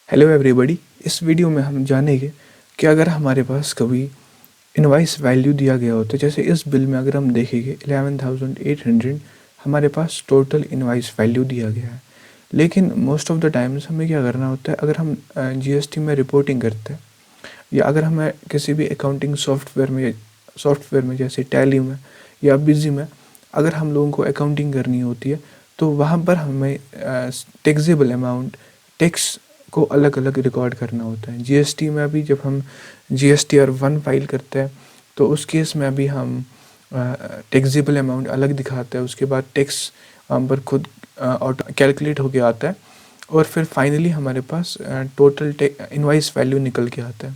Hello everybody. इस video में हम जानेंगे कि अगर हमारे पास कभी इनवाइस वैल्यू दिया गया होता है, जैसे इस बिल में अगर हम देखेंगे 11,800 हमारे पास टोटल इनवाइस वैल्यू दिया गया है। लेकिन मोस्ट ऑफ द टाइम्स हमें क्या करना होता है, अगर हम जीएसटी में रिपोर्टिंग करते हैं या अगर हमें किसी भी अकाउंटिंग सॉफ्टवेयर में जैसे टैली में या बिजी में अगर हम लोगों को अकाउंटिंग करनी होती है, तो वहाँ पर हमें टैक्सेबल अमाउंट टैक्स को अलग अलग रिकॉर्ड करना होता है। जीएसटी में अभी जब हम जीएसटीआर 1 फाइल करते हैं तो उस केस में अभी हम टैक्सेबल अमाउंट अलग दिखाते हैं, उसके बाद टैक्स हम पर खुद ऑटो कैलकुलेट होके आता है और फिर फाइनली हमारे पास टोटल इनवाइस वैल्यू निकल के आता है।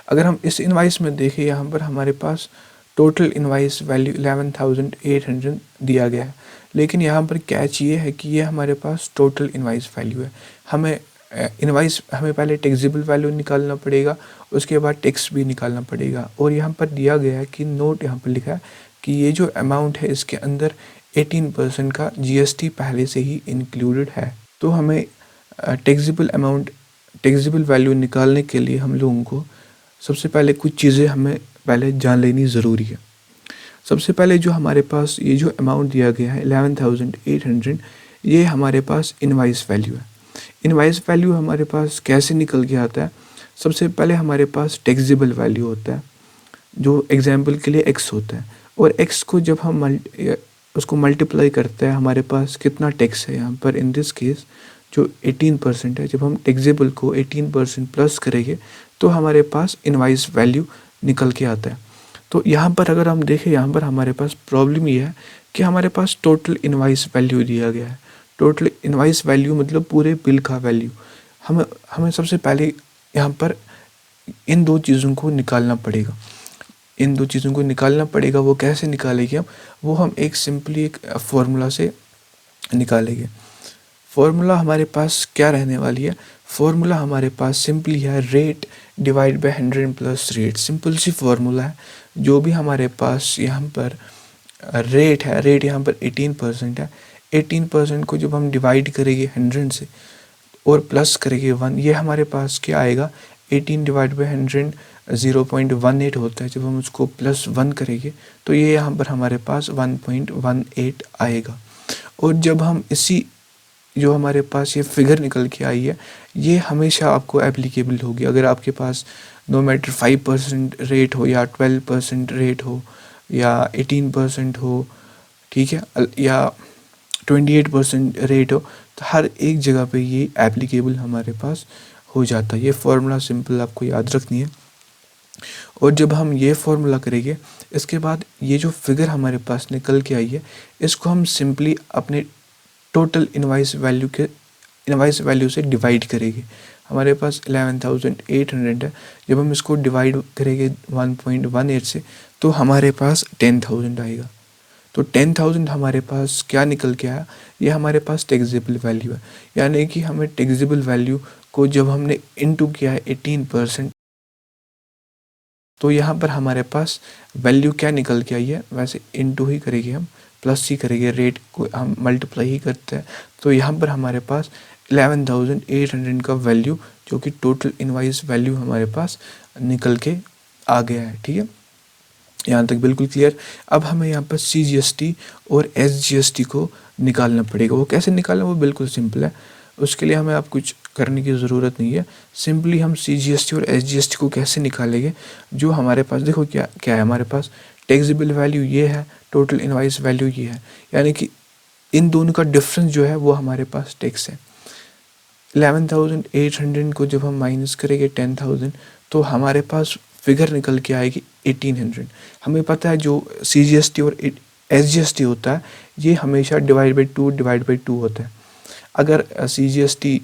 अगर हम इस इनवाइस में देखें, यहाँ पर हमारे पास टोटल इनवाइस वैल्यू 11,800 दिया गया है, लेकिन यहाँ पर कैच ये है कि ये हमारे पास टोटल इनवाइस वैल्यू है। हमें हमें पहले टैक्सेबल वैल्यू निकालना पड़ेगा, उसके बाद टैक्स भी निकालना पड़ेगा। और यहाँ पर दिया गया है कि नोट यहाँ पर लिखा है कि ये जो अमाउंट है इसके अंदर 18% का जीएसटी पहले से ही इंक्लूडेड है। तो हमें टैक्सेबल वैल्यू निकालने के लिए हम लोगों को सबसे पहले कुछ चीज़ें हमें पहले जान लेनी ज़रूरी है। सबसे पहले जो हमारे पास ये जो अमाउंट दिया गया है 11,800, ये हमारे पास इनवाइस वैल्यू है। इनवाइस वैल्यू हमारे पास कैसे निकल के आता है? सबसे पहले हमारे पास टैक्सेबल वैल्यू होता है, जो एग्जाम्पल के लिए एक्स होता है, और एक्स को जब हम उसको मल्टीप्लाई करते हैं, हमारे पास कितना टैक्स है यहाँ पर इन दिस केस जो 18% है। जब हम टैक्सेबल को 18% प्लस करेंगे तो हमारे पास इनवाइस वैल्यू निकल के आता है। तो यहाँ पर अगर हम देखें, यहाँ पर हमारे पास प्रॉब्लम ये है कि हमारे पास टोटल इनवाइस वैल्यू दिया गया है। टोटल इनवाइस वैल्यू मतलब पूरे बिल का वैल्यू। हमें सबसे पहले यहाँ पर इन दो चीज़ों को निकालना पड़ेगा। वो कैसे निकालेंगे हम एक सिंपली एक फॉर्मूला से निकालेंगे। फॉर्मूला हमारे पास क्या रहने वाली है? फॉर्मूला हमारे पास सिंपली है rate divide by 100 plus rate. Simple सी फॉर्मूला है। जो भी हमारे पास यहाँ पर रेट है, रेट यहाँ पर 18% है। 18% को जब हम डिवाइड करेंगे 100 से और प्लस करेंगे 1, ये हमारे पास क्या आएगा? 18 डिवाइड बाई 100 0.18 होता है। जब हम उसको प्लस 1 करेंगे तो ये यहाँ पर हमारे पास 1.18 आएगा। और जब हम इसी जो हमारे पास ये फिगर निकल के आई है, ये हमेशा आपको एप्लीकेबल होगी। अगर आपके पास नो मैटर 5% रेट हो या 12% रेट हो या 18% हो, ठीक है, या 28% रेट हो, तो हर एक जगह पे ये एप्लीकेबल हमारे पास हो जाता है। ये फार्मूला सिंपल आपको याद रखनी है। और जब हम ये फार्मूला करेंगे, इसके बाद ये जो फिगर हमारे पास निकल के आई है, इसको हम सिंपली अपने टोटल इनवाइस वैल्यू से डिवाइड करेंगे। हमारे पास 11,800 है। जब हम इसको डिवाइड करेंगे 1.18 से तो हमारे पास 10,000 आएगा। तो 10,000 हमारे पास क्या निकल के आया? ये हमारे पास टैक्सेबल वैल्यू है। यानी कि हमें टैक्सेबल वैल्यू को जब हमने इनटू किया है 18%, तो यहाँ पर हमारे पास वैल्यू क्या निकल के आई है? वैसे इनटू ही करेंगे, हम प्लस ही करेंगे, रेट को हम मल्टीप्लाई ही करते हैं। तो यहाँ पर हमारे पास 11,800 का वैल्यू, जो कि टोटल इनवाइस वैल्यू हमारे पास निकल के आ गया है। ठीक है, यहाँ तक बिल्कुल क्लियर। अब हमें यहाँ पर CGST और SGST को निकालना पड़ेगा। वो कैसे निकालना? वो बिल्कुल सिंपल है। उसके लिए हमें आप कुछ करने की ज़रूरत नहीं है। सिंपली हम CGST और SGST को कैसे निकालेंगे? जो हमारे पास देखो क्या क्या है, हमारे पास टैक्सेबल वैल्यू ये है, टोटल इनवाइस वैल्यू ये है, यानी कि इन दोनों का डिफरेंस जो है वो हमारे पास टैक्स है। 11,800 को जब हम माइनस करेंगे 10,000 तो हमारे पास फिगर निकल के आएगी 1,800। हमें पता है जो CGST और SGST होता है ये हमेशा डिवाइड बाई टू होता है। अगर CGST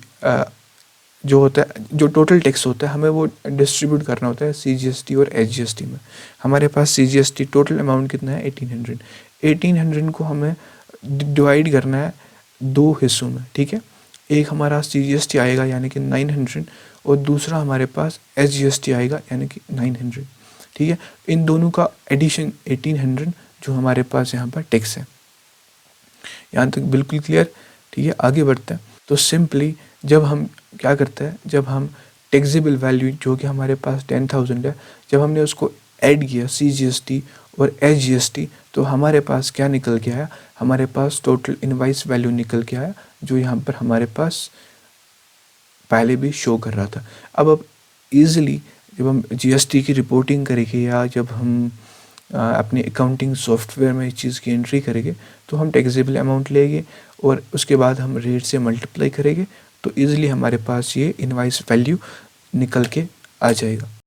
जो होता है, जो टोटल टैक्स होता है, हमें वो डिस्ट्रीब्यूट करना होता है CGST और SGST में। हमारे पास CGST टोटल अमाउंट कितना है? 1,800। 1,800 को हमें डिवाइड करना है दो हिस्सों में। ठीक है, एक हमारा CGST आएगा यानी कि 900 और दूसरा हमारे पास SGST आएगा यानी कि 900। ठीक है, इन दोनों का एडिशन 1,800 जो हमारे पास यहाँ पर टैक्स है। यहाँ तक बिल्कुल क्लियर। ठीक है, आगे बढ़ते हैं। तो सिंपली जब हम क्या करते हैं, जब हम टैक्सेबल वैल्यू जो कि हमारे पास 10,000 है, जब हमने उसको ऐड किया CGST और SGST, तो हमारे पास क्या निकल के आया, हमारे पास टोटल इनवाइस वैल्यू निकल के आया, जो यहाँ पर हमारे पास पहले भी शो कर रहा था। अब ईज़िली जब हम GST की रिपोर्टिंग करेंगे या जब हम अपने अकाउंटिंग सॉफ्टवेयर में इस चीज़ की एंट्री करेंगे, तो हम टैक्सेबल अमाउंट लेंगे और उसके बाद हम रेट से मल्टीप्लाई करेंगे, तो ईज़िली हमारे पास ये इनवाइस वैल्यू निकल के आ जाएगा।